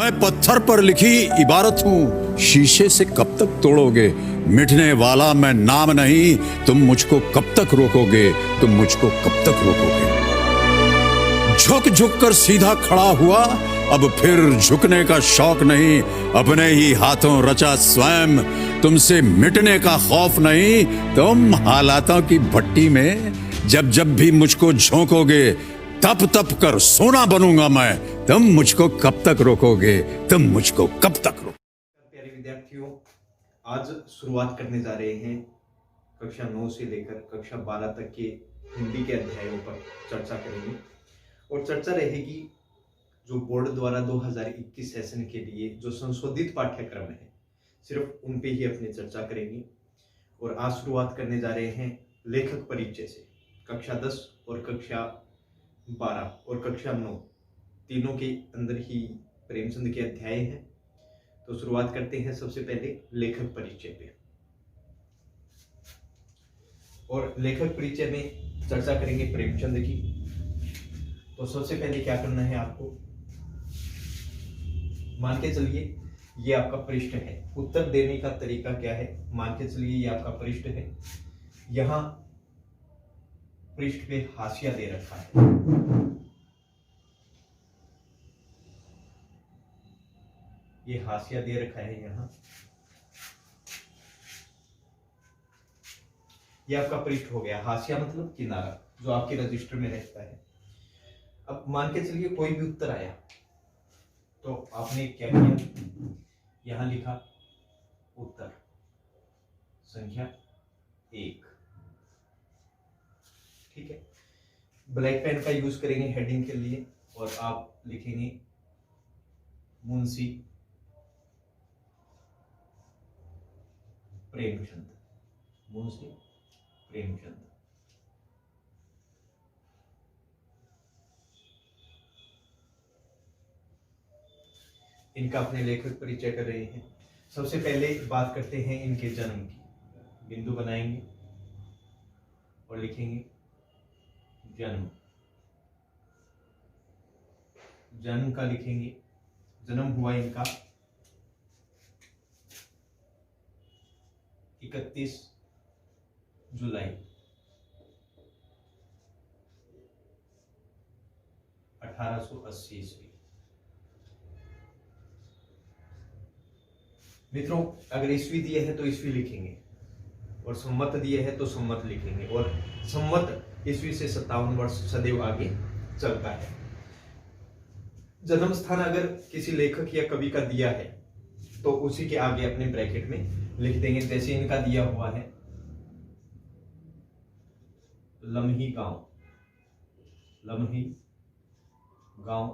मैं पत्थर पर लिखी इबारत हूँ, शीशे से कब तक तोड़ोगे। मिटने वाला मैं नाम नहीं, तुम मुझको कब तक रोकोगे, तुम मुझको कब तक रोकोगे। झुक झुक कर सीधा खड़ा हुआ, अब फिर झुकने का शौक नहीं। अपने ही हाथों रचा स्वयं, तुमसे मिटने का खौफ नहीं। तुम हालातों की भट्टी में जब जब भी मुझको झोंकोगे, तप तप कर सोना बनूंगा मैं। तुम मुझको कब तक रोकोगे, तुम मुझको कब तक रोकोगे। प्यारे विद्यार्थियों, आज शुरुआत करने जा रहे हैं कक्षा 9 से लेकर कक्षा 12 तक के हिंदी के अध्यायों पर चर्चा करेंगे। और चर्चा रहेगी जो बोर्ड द्वारा 2021 सेशन के लिए जो संशोधित पाठ्यक्रम है, सिर्फ उन पे ही अपनी चर्चा करेंगे। और आज शुरुआत करने जा रहे हैं लेखक परिचय से। कक्षा 10 और कक्षा 12 और कक्षा 9 तीनों के अंदर ही प्रेमचंद के अध्याय हैं। तो शुरुआत करते हैं सबसे पहले लेखक परिचय पे। और लेखक परिचय में चर्चा करेंगे प्रेमचंद की। तो सबसे पहले क्या करना है आपको, मान के चलिए ये आपका पृष्ठ है। उत्तर देने का तरीका क्या है, मान के चलिए ये आपका पृष्ठ है। यहां पृष्ठ पे हाशिया दे रखा है। ये हाशिया दे रखा है यहाँ। ये आपका पृष्ठ हो गया। हाशिया मतलब किनारा जो आपके रजिस्टर में रहता है। अब मान के चलिए कोई भी उत्तर आया तो आपने क्या किया, यहां लिखा उत्तर संख्या 1। ठीक है, ब्लैक पेन का यूज करेंगे हेडिंग के लिए और आप लिखेंगे मुंशी प्रेमचंद। मुंशी प्रेमचंद। इनका अपने लेखक परिचय कर रहे हैं। सबसे पहले बात करते हैं इनके जन्म की। बिंदु बनाएंगे और लिखेंगे जन्म। जन्म का लिखेंगे, जन्म हुआ इनका 31 जुलाई 1880 ईस्वी। मित्रों, अगर ईस्वी दिए है तो ईस्वी लिखेंगे और सम्मत दिए है तो सम्मत लिखेंगे। और सम्मत ईस्वी से 57 वर्ष सदैव आगे चलता है। जन्म स्थान अगर किसी लेखक या कवि का दिया है तो उसी के आगे अपने ब्रैकेट में लिख देंगे। जैसे इनका दिया हुआ है लम्ही गांव। लम्ही गांव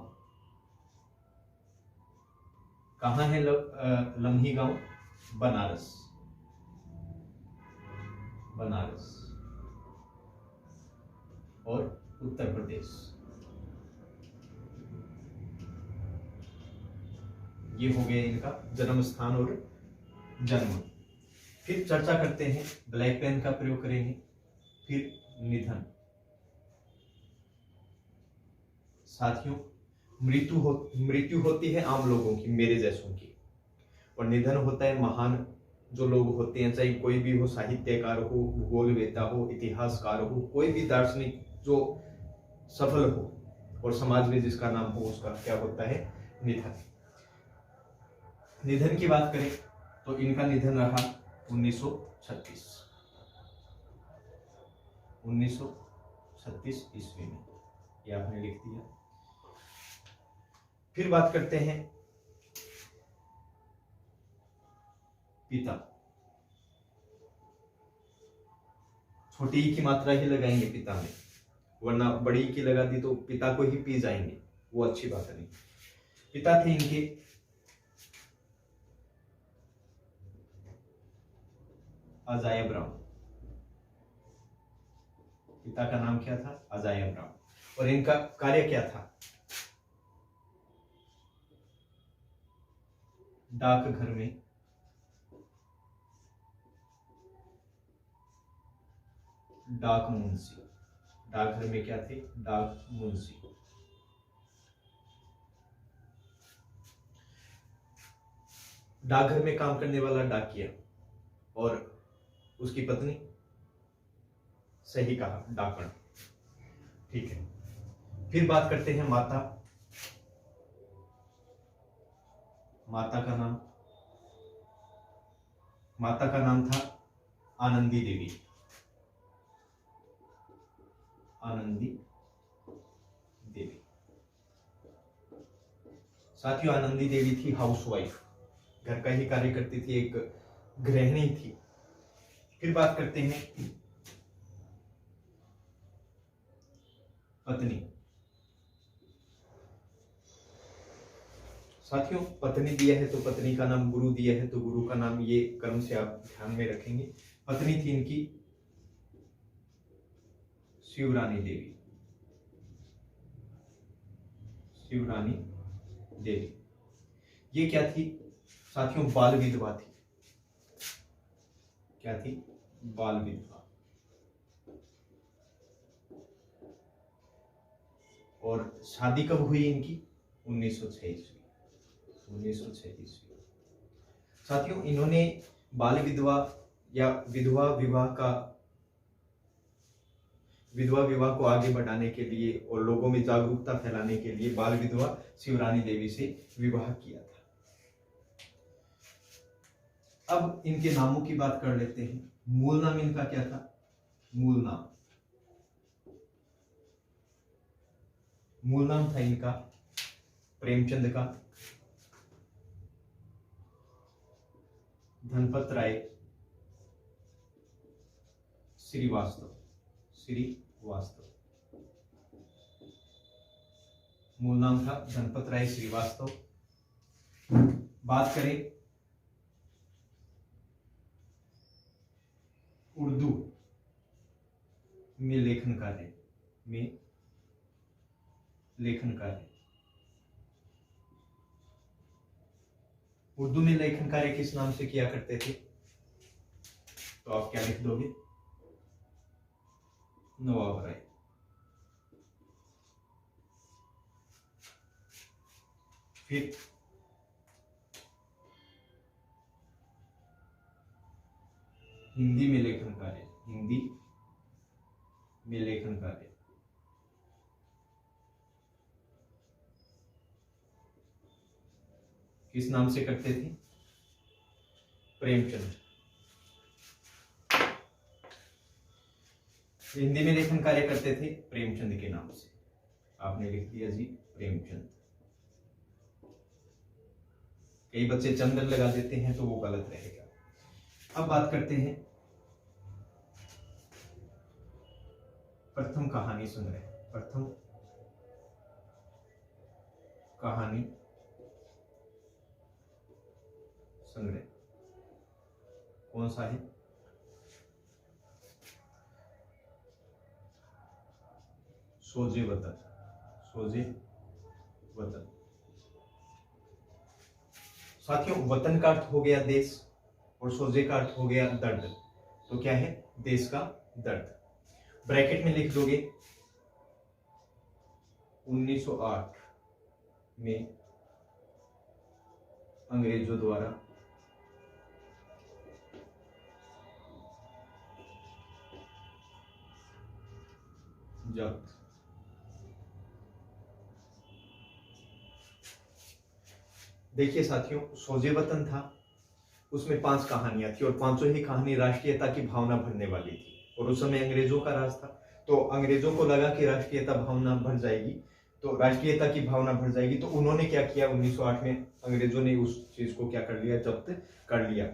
कहाँ है? लम्ही गांव बनारस। बनारस और उत्तर प्रदेश। ये हो गया इनका जन्म स्थान और जन्म। फिर चर्चा करते हैं, ब्लैक पेन का प्रयोग करेंगे। फिर निधन। साथियों, मृत्यु होती है आम लोगों की, मेरे जैसों की। और निधन होता है महान जो लोग होते हैं, चाहे कोई भी हो, साहित्यकार हो, भूगोलवेत्ता हो, इतिहासकार हो, कोई भी दार्शनिक जो सफल हो और समाज में जिसका नाम हो, उसका क्या होता है? निधन। निधन की बात करें तो इनका निधन रहा 1936 ईस्वी में। ये आपने लिख दिया। फिर बात करते हैं पिता। छोटी ई की मात्रा ही लगाएंगे पिता में, वरना बड़ी की लगा दी तो पिता को ही पी जाएंगे, वो अच्छी बात नहीं। पिता थे इनके अजाया ब्राउन। पिता का नाम क्या था? अजाया ब्राउन। और इनका कार्य क्या था? डाकघर में डाक मुंशी। डाकघर में क्या थे? डाक मुंशी। डाकघर में काम करने वाला डाकिया और उसकी पत्नी, सही कहा, डाकण। ठीक है, फिर बात करते हैं माता। माता का नाम था आनंदी देवी। आनंदी देवी। साथियों, आनंदी देवी थी हाउसवाइफ, घर का ही कार्य करती थी, एक गृहिणी थी। फिर बात करते हैं पत्नी। साथियों, पत्नी दिया है तो पत्नी का नाम गुरु दिया है, तो गुरु का नाम ये कर्म से आप ध्यान में रखेंगे। पत्नी थी इनकी शिवरानी देवी। शिवरानी देवी ये क्या थी साथियों? बाल विधवा थी। क्या थी? बाल विधवा। और शादी कब हुई इनकी? 1906 ईस्वी। 1906 ईस्वी। साथियों, इन्होंने बाल विधवा या विधवा विवाह को आगे बढ़ाने के लिए और लोगों में जागरूकता फैलाने के लिए बाल विधवा शिवरानी देवी से विवाह किया था। अब इनके नामों की बात कर लेते हैं। मूल नाम इनका क्या था? मूल नाम था इनका प्रेमचंद का धनपत राय श्रीवास्तव। मूल नाम था धनपत राय श्रीवास्तव। बात करें उर्दू में लेखन कार्य उर्दू में लेखन कार्य किस नाम से किया करते थे? तो आप क्या लिख दोगे? नवाब राय। फिर हिंदी में लेखन कार्य किस नाम से करते थे? प्रेमचंद। हिंदी में लेखन कार्य करते थे प्रेमचंद के नाम से। आपने लिख दिया जी प्रेमचंद। कई बच्चे चंद्र लगा देते हैं तो वो गलत रहेगा। अब बात करते हैं प्रथम कहानी संग्रह। प्रथम कहानी संग्रह कौन सा है? सोजे वतन। साथियों, वतन का अर्थ हो गया देश और सोजे का अर्थ हो गया दर्द। तो क्या है? देश का दर्द। ब्रैकेट में लिख दोगे 1908 में अंग्रेजों द्वारा जब्त। देखिए साथियों, सोजे वतन था, उसमें 5 कहानियां थी और पांचों ही कहानी राष्ट्रीयता की भावना भरने वाली थी। और उस समय अंग्रेजों का राज था, तो अंग्रेजों को लगा कि राष्ट्रीयता की भावना भर जाएगी, तो उन्होंने क्या किया? 1908 में अंग्रेजों ने उस चीज को क्या कर लिया? जब्त कर लिया।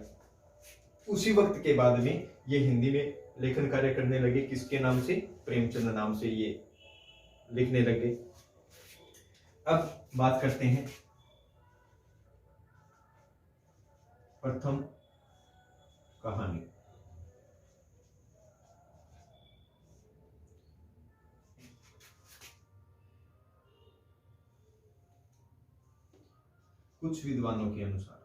उसी वक्त के बाद में ये हिंदी में लेखन कार्य करने लगे। किसके नाम से? प्रेमचंद नाम से ये लिखने लगे। अब बात करते हैं प्रथम कहानी। कुछ विद्वानों के अनुसार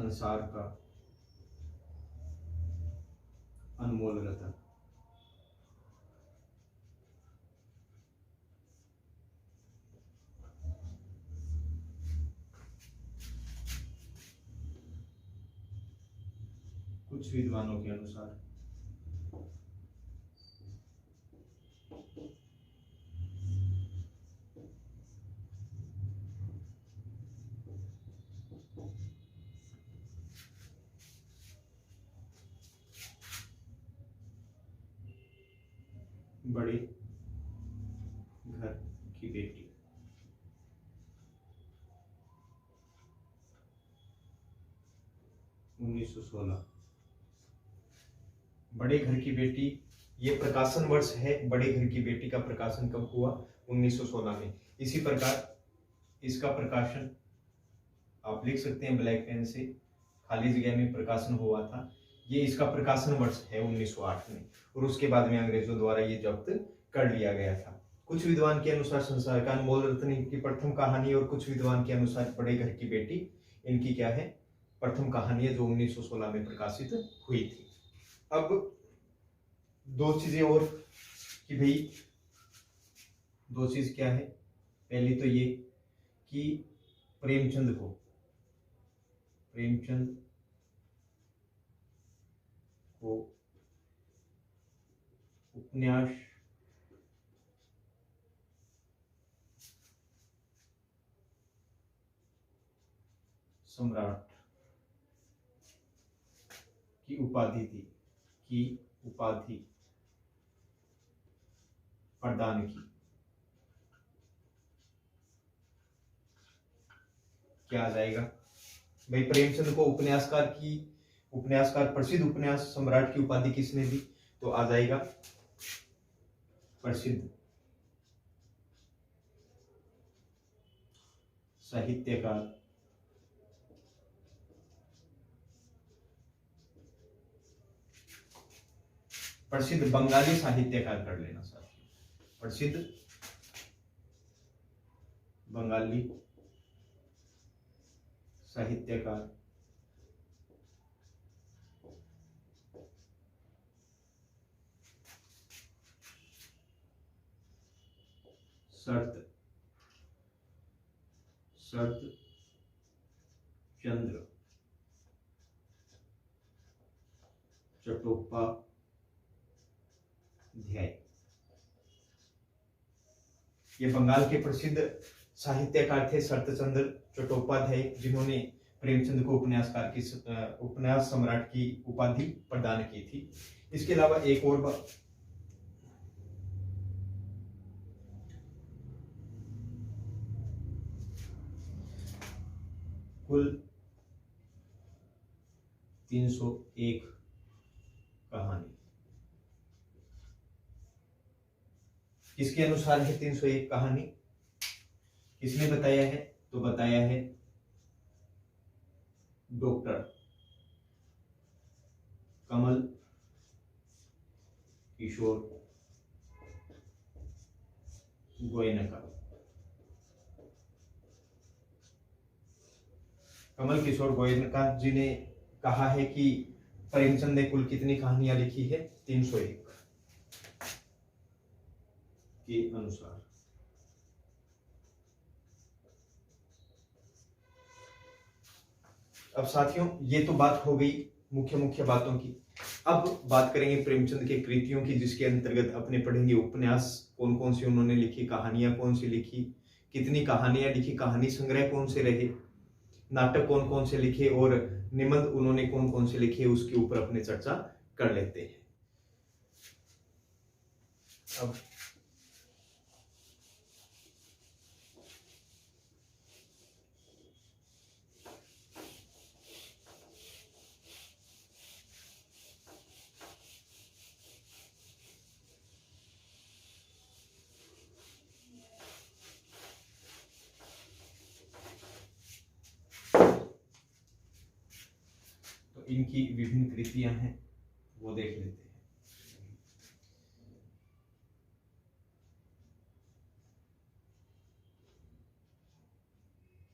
संसार का अनमोल रतन। कुछ विद्वानों के अनुसार बड़े घर की बेटी। उन्नीस सौ 16। बड़े घर की बेटी, ये प्रकाशन वर्ष है। बड़े घर की बेटी का प्रकाशन कब हुआ? 1916 में। इसी प्रकार इसका प्रकाशन आप लिख सकते हैं ब्लैक पेन से, खाली जगह में प्रकाशन हुआ था। ये इसका प्रकाशन वर्ष है 1908 में, और उसके बाद में अंग्रेजों द्वारा ये जब्त कर लिया गया था। कुछ विद्वान के अनुसार संसार का अनमोल रत्न की प्रथम कहानी, और कुछ विद्वान के अनुसार बड़े घर की बेटी इनकी क्या है, प्रथम कहानी है, जो 1916 में प्रकाशित हुई थी। अब दो चीजें और कि भाई, दो चीज क्या है। पहली तो ये कि प्रेमचंद को उपन्यास सम्राट की उपाधि प्रदान की। क्या आ जाएगा भाई? प्रेमचंद को उपन्यासकार प्रसिद्ध उपन्यास सम्राट की उपाधि किसने दी? तो आ जाएगा प्रसिद्ध साहित्यकार प्रसिद्ध बंगाली साहित्यकार कर लेना सर, प्रसिद्ध बंगाली साहित्यकार शरत चंद्र चट्टोपाध्याय। ये बंगाल के प्रसिद्ध साहित्यकार थे शरतचंद्र चट्टोपाध्याय, जिन्होंने प्रेमचंद को उपन्यास सम्राट की उपाधि प्रदान की थी। इसके अलावा एक और कुल 301 कहानी। किसके अनुसार है 301 कहानी? किसने बताया है? तो बताया है डॉक्टर कमल किशोर गोयनका। कमल किशोर गोयनका जी ने कहा है कि प्रेमचंद ने कुल कितनी कहानियां लिखी है? 301 के अनुसार। अब साथियों, ये तो बात हो गई मुख्य बातों की। अब बात करेंगे प्रेमचंद के कृतियों की, जिसके अंतर्गत अपने पढ़ेंगे उपन्यास कौन कौन सी उन्होंने लिखी, कहानियां कौन सी लिखी, कितनी कहानियां लिखी, कहानी संग्रह कौन से रहे, नाटक कौन कौन से लिखे, और निबंध उन्होंने कौन कौन से लिखे, उसके ऊपर अपने चर्चा कर लेते हैं। अब इनकी विभिन्न कृतियां हैं, वो देख लेते हैं।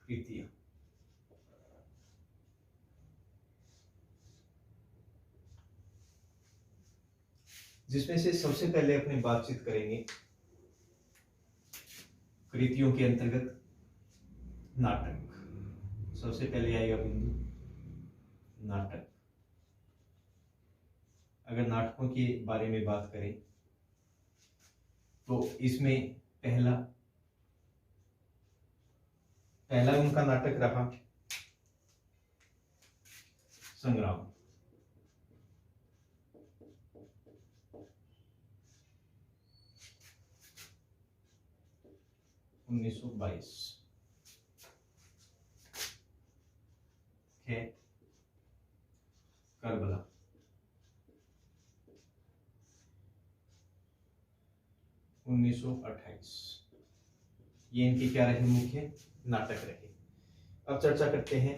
कृतियां जिसमें से सबसे पहले अपनी बातचीत करेंगे कृतियों के अंतर्गत नाटक। सबसे पहले आएगा बिंदु नाटक। अगर नाटकों के बारे में बात करें तो इसमें पहला उनका नाटक रहा संग्राम। उन्नीस सौ 22 है करबला। उन्नीस सौ 28 ये इनके क्या रहे, मुख्य नाटक रहे। अब चर्चा करते हैं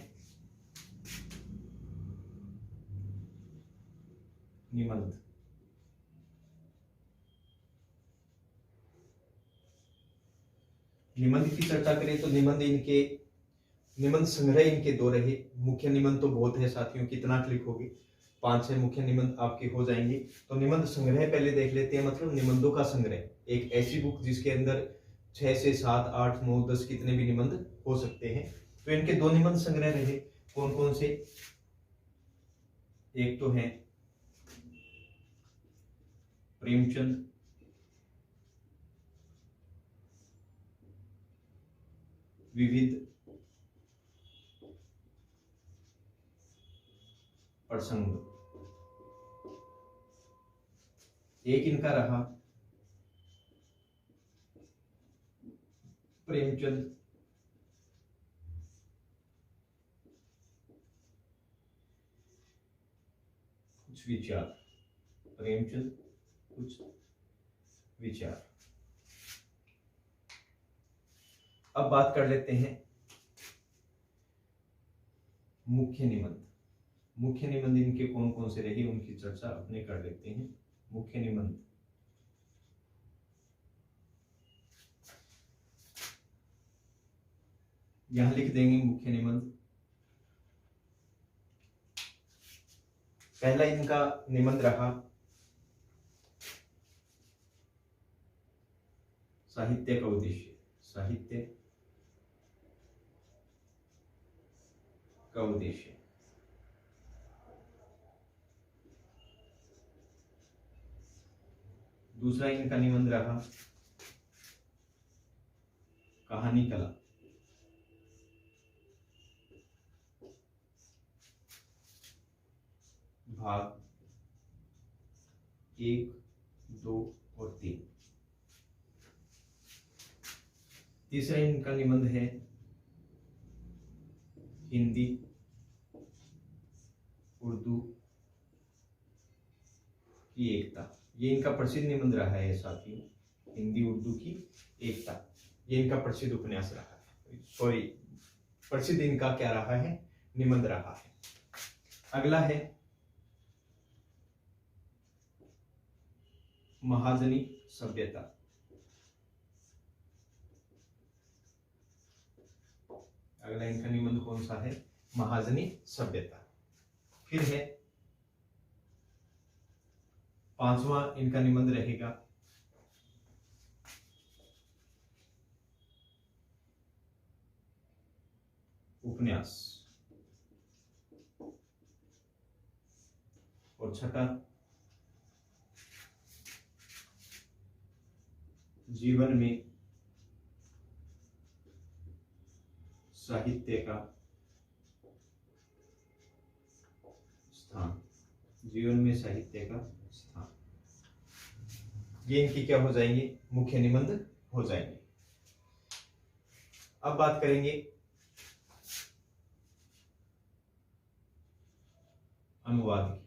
निबंध। निबंध की चर्चा करें तो निबंध संग्रह इनके दो रहे। मुख्य निबंध तो बहुत है साथियों, कितना क्लिक होगी, 5-6 मुख्य निबंध आपके हो जाएंगे। तो निबंध संग्रह पहले देख लेते हैं, मतलब निबंधों का संग्रह, एक ऐसी बुक जिसके अंदर 6 से 7, 8, 9, 10 कितने भी निबंध हो सकते हैं। तो इनके 2 निबंध संग्रह रहे। कौन कौन से? एक तो है प्रेमचंद विविध प्रसंग। एक इनका रहा प्रेमचंद कुछ विचार। प्रेमचंद कुछ विचार। अब बात कर लेते हैं मुख्य निबंध। मुख्य निबंध इनके कौन कौन से रहे, उनकी चर्चा अपने कर लेते हैं। मुख्य निबंध यहां लिख देंगे मुख्य निबंध। पहला इनका निबंध रहा साहित्य का उद्देश्य। साहित्य का उद्देश्य। दूसरा इनका निबंध रहा कहानी कला। भाग 1, 2 और 3। तीसरा इनका निबंध है हिंदी उर्दू की एकता। ये इनका प्रसिद्ध निबंध रहा है साथियों, हिंदी उर्दू की एकता। ये इनका प्रसिद्ध उपन्यास रहा है, सॉरी प्रसिद्ध इनका क्या रहा है, निबंध रहा है। अगला है महाजनी सभ्यता। अगला इनका निबंध कौन सा है, महाजनी सभ्यता। फिर है 5वां इनका निबंध रहेगा उपन्यास। और छठा जीवन में साहित्य का स्थान। जीवन में साहित्य का स्थान। ये इनकी क्या हो जाएंगे, मुख्य निबंध हो जाएंगे। अब बात करेंगे अनुवाद की।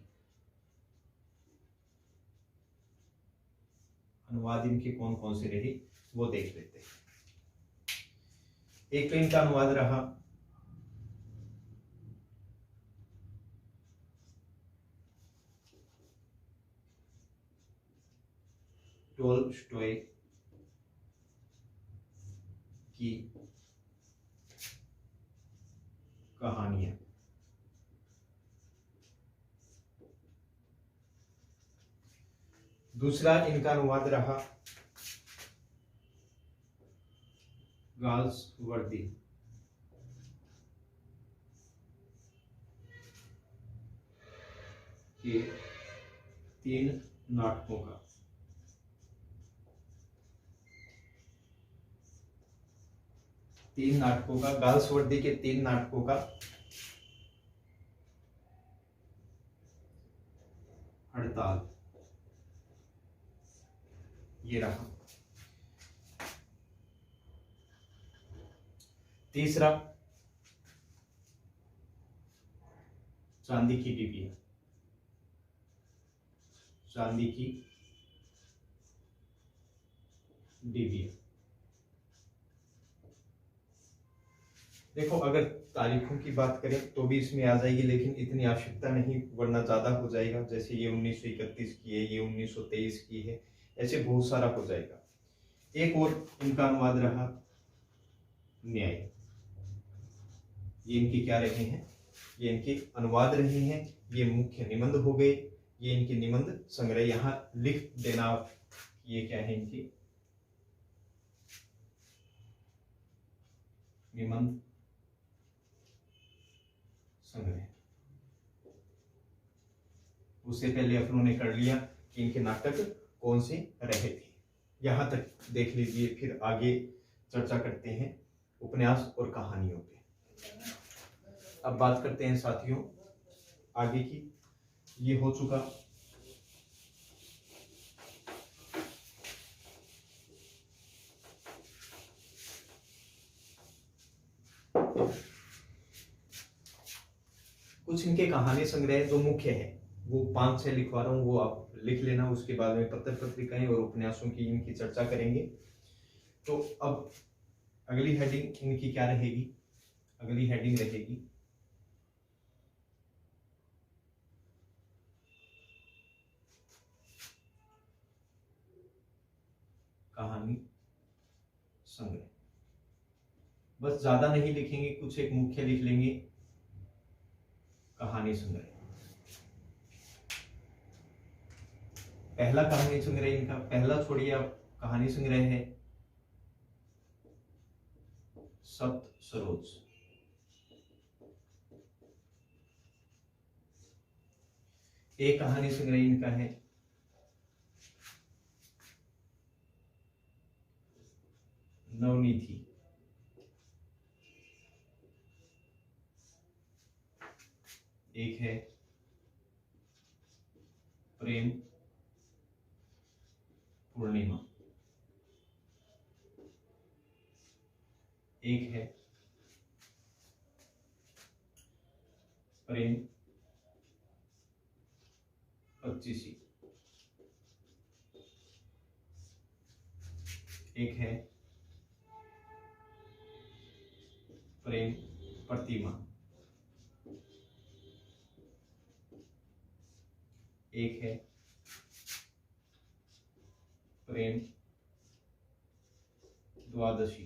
अनुवाद इनके कौन कौन से रहे वो देख लेते हैं। एक तो इनका अनुवाद रहा टोल्स्टॉय की कहानियां। दूसरा इनका अनुवाद रहा गाल्सवर्दी। के 3 नाटकों का। गाल्सवर्दी के 3 नाटकों का हड़ताल, ये रहा। तीसरा चांदी की डिबिया। चांदी की डिबिया। देखो, अगर तारीखों की बात करें तो भी इसमें आ जाएगी, लेकिन इतनी आवश्यकता नहीं, वरना ज्यादा हो जाएगा। जैसे ये 1931 की है, ये 1923 की है, ऐसे बहुत सारा हो जाएगा। एक और इनका अनुवाद रहा न्याय। ये इनकी क्या रहे हैं? ये इनके अनुवाद रहे हैं। ये मुख्य निबंध हो गए, ये इनके निबंध संग्रह। यहां लिख देना ये क्या है इनकी निबंध संग्रह। उससे पहले अपनों ने कर लिया कि इनके नाटक कौन से रहे थे। यहां तक देख लीजिए, फिर आगे चर्चा करते हैं उपन्यास और कहानियों पे। अब बात करते हैं साथियों आगे की। ये हो चुका कुछ इनके कहानी संग्रह जो मुख्य है, वो 5-6 लिखवा रहा हूं, वो आप लिख लेना। उसके बाद में पत्र पत्रिकाएं और उपन्यासों की इनकी चर्चा करेंगे। तो अब अगली हेडिंग इनकी क्या रहेगी? अगली हेडिंग रहेगी कहानी संग्रह। बस ज्यादा नहीं लिखेंगे, कुछ एक मुख्य लिख लेंगे, कहानी संग्रह। पहला कहानी संग्रह इनका, पहला छोड़िए आप, कहानी संग्रह है सप्त सरोज। एक कहानी संग्रह इनका है नवनीति। एक है प्रेम पूर्णिमा। एक है प्रेम पच्चीसी। एक है प्रेम प्रतिमा। एक है प्रेम द्वादशी।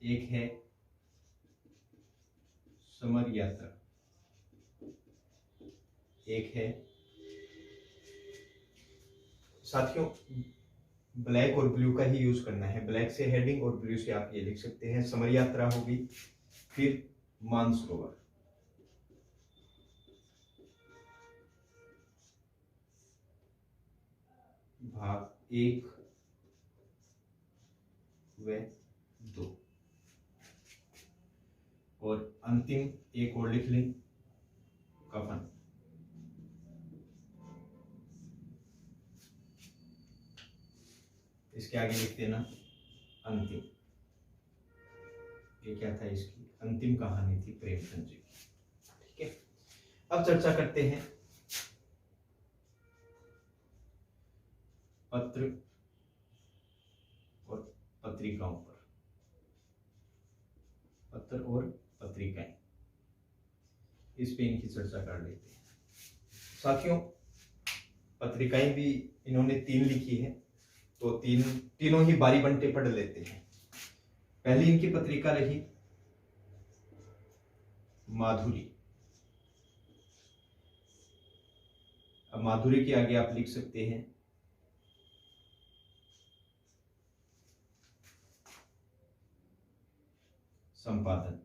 एक है समर यात्रा। एक है, साथियों ब्लैक और ब्लू का ही यूज करना है। ब्लैक से हेडिंग और ब्लू से आप ये लिख सकते हैं, समर यात्रा होगी। फिर मानसरोवर, भाग 1 व 2। और अंतिम एक और लिख लें, कफन। इसके आगे लिख देना अंतिम। ये क्या था? इसकी अंतिम कहानी थी प्रेमचंद जी की। ठीक है, अब चर्चा करते हैं पत्र और पत्रिकाओं पर। पत्र और पत्रिकाएं, इस पे इनकी चर्चा कर लेते हैं। साथियों पत्रिकाएं भी इन्होंने 3 लिखी है, तो तीनों ही बारी बंटे पढ़ लेते हैं। पहली इनकी पत्रिका रही माधुरी। अब माधुरी के आगे आप लिख सकते हैं संपादन।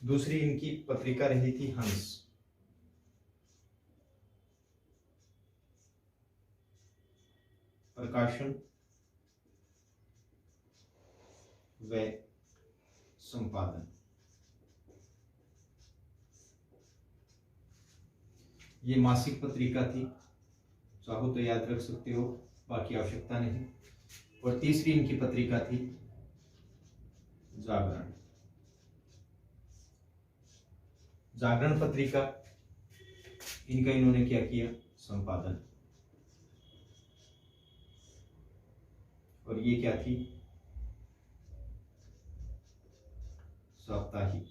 दूसरी इनकी पत्रिका रही थी हंस। प्रकाशन व संपादन। ये मासिक पत्रिका थी, चाहो तो याद रख सकते हो, बाकी आवश्यकता नहीं। और तीसरी इनकी पत्रिका थी जागरण। जागरण पत्रिका इनका इन्होंने क्या किया, संपादन। और ये क्या थी, साप्ताहिक।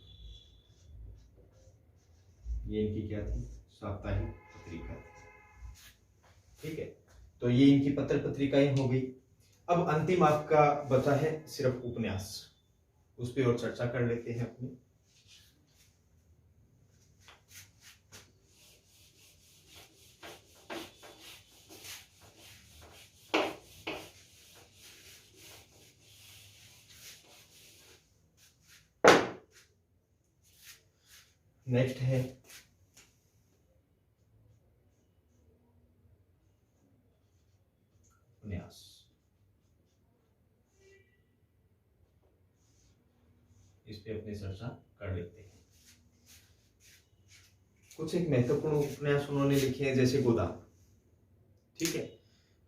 ये इनकी क्या थी, साप्ताहिक पत्रिका थी। ठीक है, तो ये इनकी पत्रिकाएं हो गई। अब अंतिम आपका बचा है सिर्फ उपन्यास, उस पर और चर्चा कर लेते हैं अपनी। नेक्स्ट है उपन्यास। इस पे अपनी चर्चा कर लेते हैं। कुछ एक महत्वपूर्ण उपन्यास उन्होंने लिखे हैं, जैसे गोदान। ठीक है,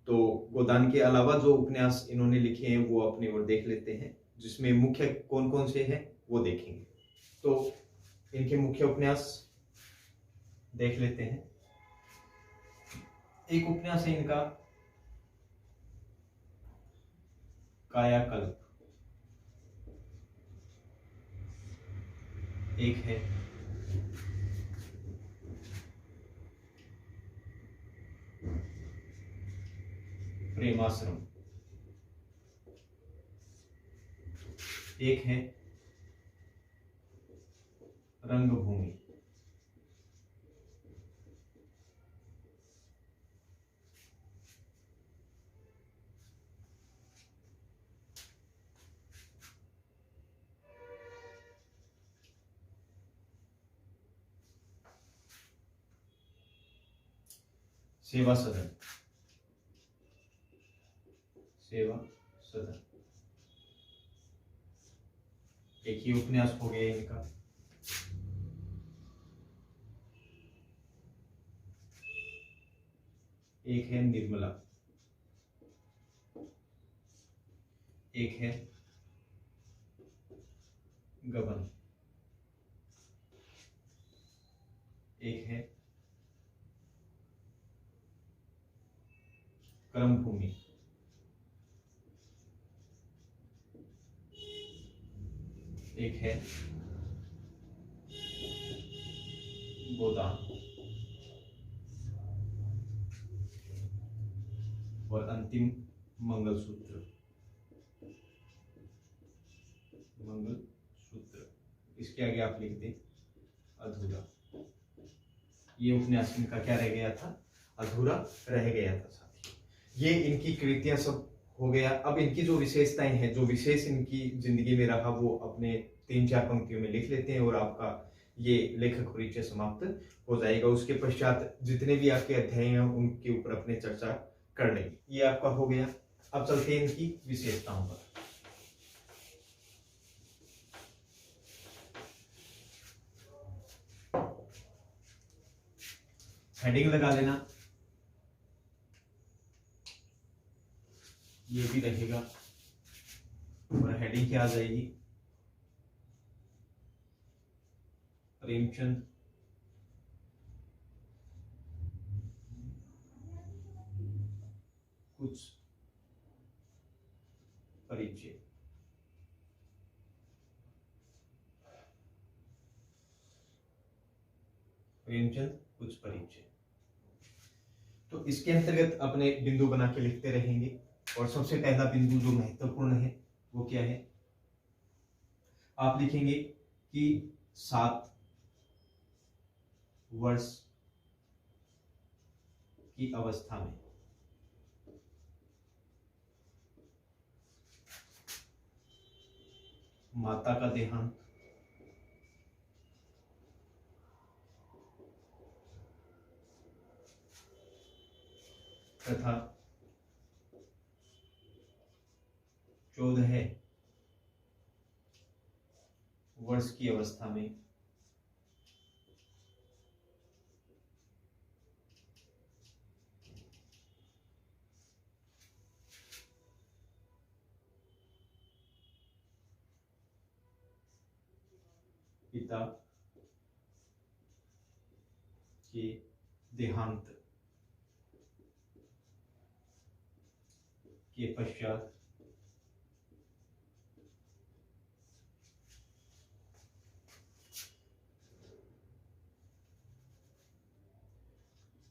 तो गोदान के अलावा जो उपन्यास इन्होंने लिखे हैं वो अपनी ओर देख लेते हैं, जिसमें मुख्य कौन कौन से हैं वो देखेंगे। तो इनके मुख्य उपन्यास देख लेते हैं। एक उपन्यास है इनका कायाकल्प, एक है प्रेमाश्रम, एक है रंगभूमि, सेवा सदन। सेवा सदन एक ही उपन्यास हो गया इनका। एक है निर्मला, एक है गबन, एक है कर्मभूमि, एक है गोदान, और अंतिम मंगलसूत्र। मंगलसूत्र, इसके आगे आप लिख दें अधूरा। ये उपन्यास इनका क्या रह गया था, अधूरा रह गया था साथी। ये इनकी कृतियां सब हो गया। अब इनकी जो विशेषताएं हैं, जो विशेष इनकी जिंदगी में रहा, वो अपने 3-4 पंक्तियों में लिख लेते हैं और आपका ये लेखक परिचय समाप्त हो जाएगा। उसके पश्चात जितने भी आपके अध्याय हैं उनके ऊपर अपने चर्चा कर लेंगे। ये आपका हो गया। अब चलते हैं इनकी विशेषताओं पर। हेडिंग लगा लेना, ये भी रहेगा। और हेडिंग क्या आ जाएगी, प्रेमचंद कुछ परिचय। प्रेमचंद कुछ परिचय। तो इसके अंतर्गत अपने बिंदु बना के लिखते रहेंगे और सबसे पहला बिंदु जो महत्वपूर्ण है वो क्या है, आप लिखेंगे कि 7 वर्ष की अवस्था में माता का देहांत तथा 14 वर्ष की अवस्था में पिता के देहांत के पश्चात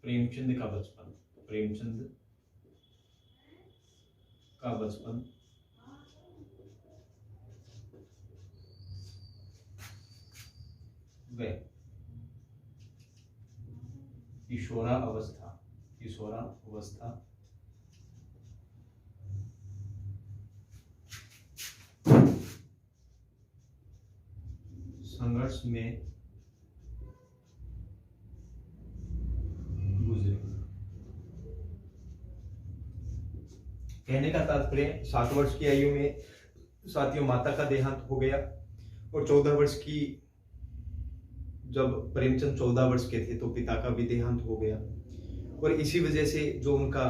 प्रेमचंद का बचपन व किशोरावस्था संघर्ष में गुजरे। कहने का तात्पर्य 7 वर्ष की आयु में साथियों माता का देहांत हो गया और 14 वर्ष की, जब प्रेमचंद 14 वर्ष के थे तो पिता का भी देहांत हो गया। और इसी वजह से जो उनका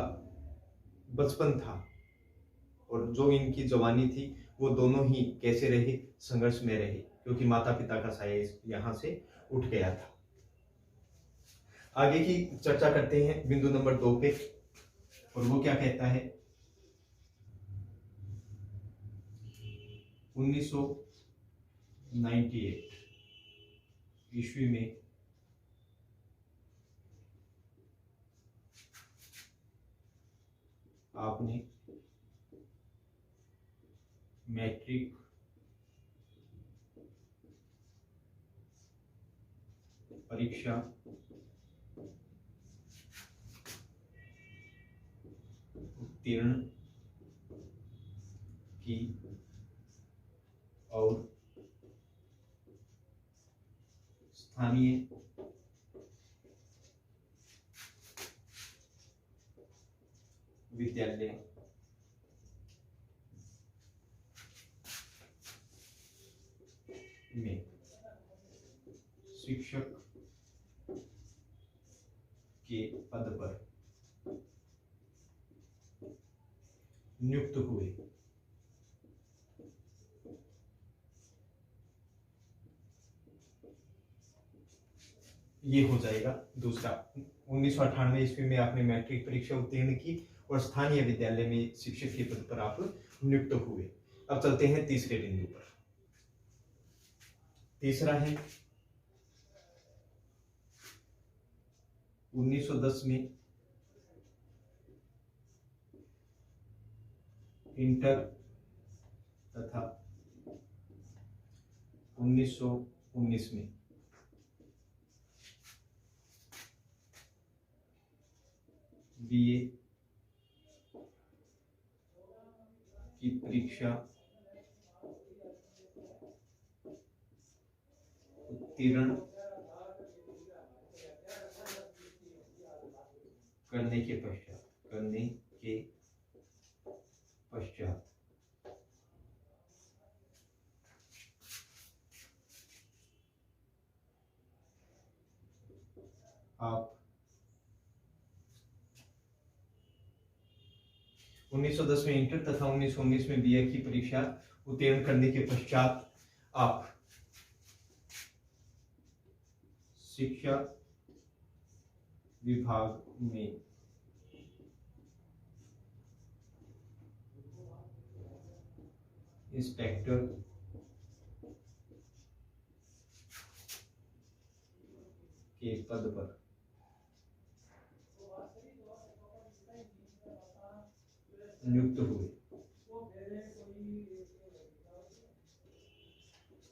बचपन था और जो इनकी जवानी थी वो दोनों ही कैसे रहे, संघर्ष में रहे, क्योंकि माता पिता का साया यहां से उठ गया था। आगे की चर्चा करते हैं बिंदु नंबर 2 पे, और वो क्या कहता है, 1998 ईस्वी में आपने मैट्रिक परीक्षा उत्तीर्ण की और स्थानीय विद्यालय में शिक्षक के पद पर नियुक्त हुए। ये हो जाएगा दूसरा। 1998 ईस्वी में आपने मैट्रिक परीक्षा उत्तीर्ण की और स्थानीय विद्यालय में शिक्षक के पद पर आप नियुक्त हुए। अब चलते हैं तीसरे बिंदु पर। तीसरा है 1910 में इंटर तथा 1919 में बीए की परीक्षा उत्तीर्ण करने के पश्चात आप 1910 में इंटर तथा 1919 में बीए की परीक्षा उत्तीर्ण करने के पश्चात आप शिक्षा विभाग में इंस्पेक्टर के पद पर नियुक्त हुए,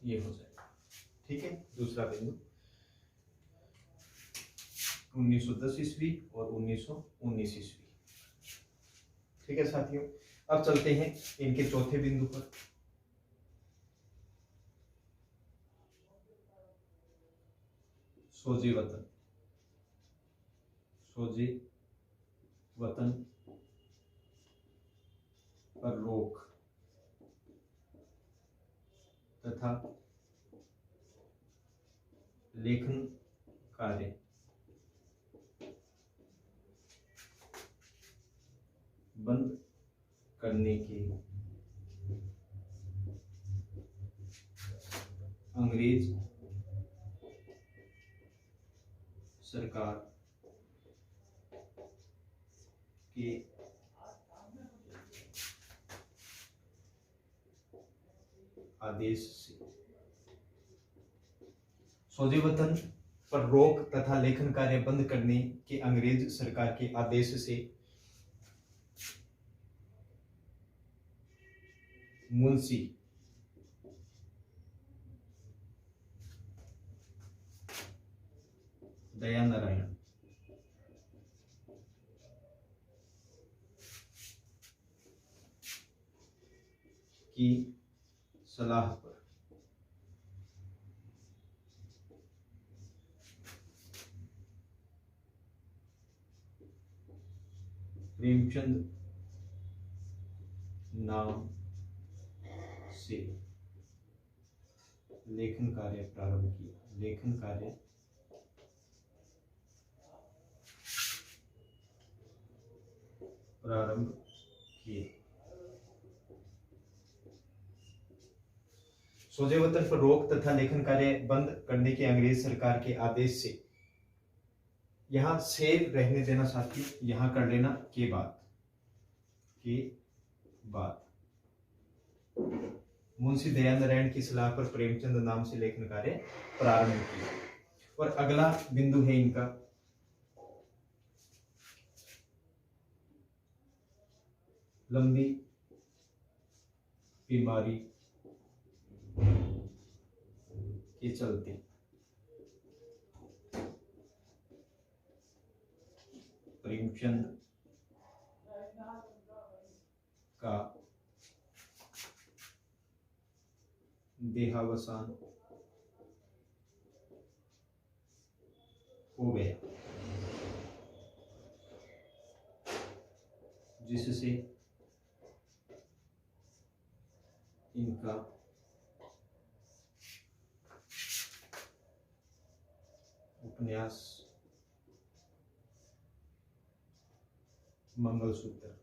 ये हो जाएगा। ठीक है, दूसरा बिंदु 1910 ईस्वी और 1919 ईस्वी। ठीक है साथियों, अब चलते हैं इनके चौथे बिंदु पर। सोजे वतन, सोजे वतन पर रोक तथा लेखन कार्य बंद करने के अंग्रेज सरकार के आदेश से। सोजे वतन पर रोक तथा लेखन कार्य बंद करने के अंग्रेज सरकार के आदेश से मुंशी दयानारायण की सलाह पर प्रेमचंद नाम से लेखन कार्य प्रारंभ किया, लेखन कार्य प्रारंभ किए। सोजे वतन पर रोक तथा लेखन कार्य बंद करने के अंग्रेज सरकार के आदेश से, यहां से रहने देना साथी, यहां कर लेना के बाद मुंशी दयानारायण की सलाह पर प्रेमचंद नाम से लेखन कार्य प्रारंभ किया। और अगला बिंदु है इनका लंबी बीमारी के चलते प्रेमचंद का देहावसान हो गया, जिससे इनका उपन्यास मंगलसूत्र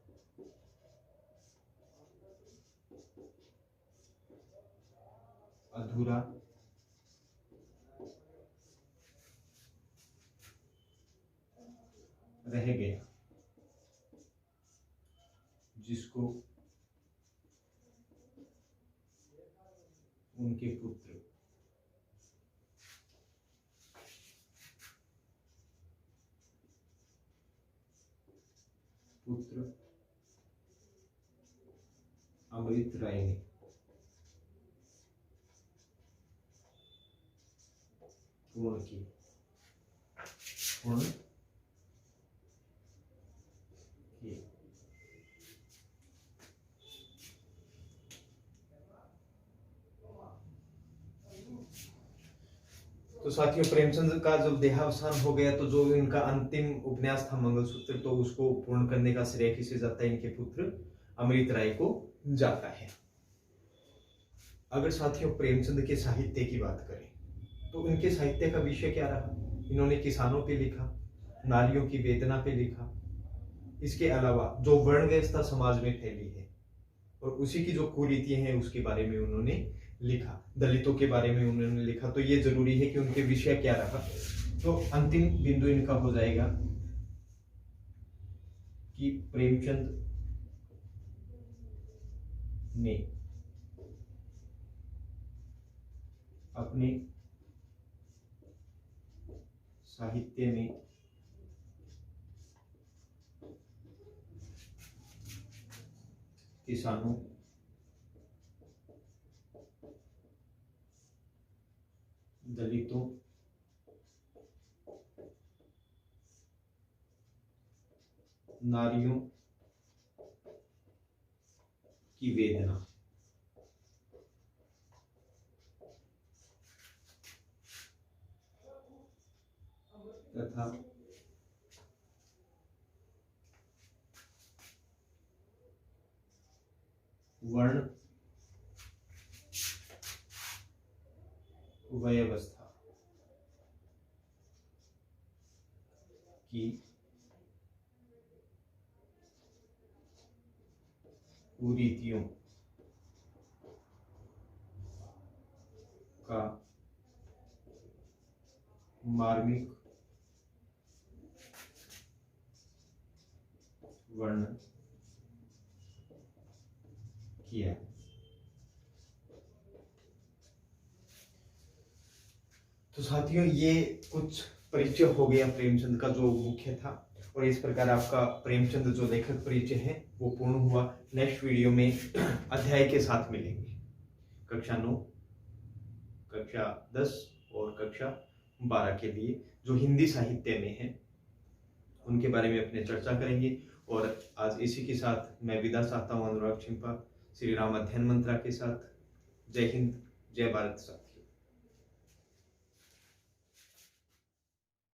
अधूरा रह गया, जिसको उनके पुत्र अमृत राय ने पूर्ण किए। तो साथियों, प्रेमचंद का जब देहावसान हो गया तो जो इनका अंतिम उपन्यास था मंगलसूत्र, तो उसको पूर्ण करने का श्रेय किसे जाता है? इनके पुत्र अमृत राय को जाता है। अगर साथियों प्रेमचंद के साहित्य की बात करें तो इनके साहित्य का विषय क्या रहा? इन्होंने किसानों पे लिखा, नारियों की वेदना पे लिखा, इसके अलावा जो वर्ण व्यवस्था समाज में फैली है और उसी की जो कुरीतियां हैं उसके बारे में उन्होंने लिखा, दलितों के बारे में उन्होंने लिखा। तो ये जरूरी है कि उनके विषय क्या रहा। तो अंतिम बिंदु इनका हो जाएगा कि प्रेमचंद ने अपने साहित्य में किसानों, दलितों, नारियों की वेदना, तथा वर्ण व्यवस्था की कुरीतियों का मार्मिक वर्णन किया। तो साथियों, ये कुछ परिचय हो गया प्रेमचंद का जो मुख्य था, और इस प्रकार आपका प्रेमचंद जो लेखक परिचय है वो पूर्ण हुआ। नेक्स्ट वीडियो में अध्याय के साथ मिलेंगे। कक्षा 9, कक्षा 10 और कक्षा 12 के लिए जो हिंदी साहित्य में है उनके बारे में अपने चर्चा करेंगे। और आज इसी के साथ मैं विदा चाहता हूँ अनुराग छिंपा, श्री राम अध्ययन मंत्रा के साथ। जय हिंद, जय भारत।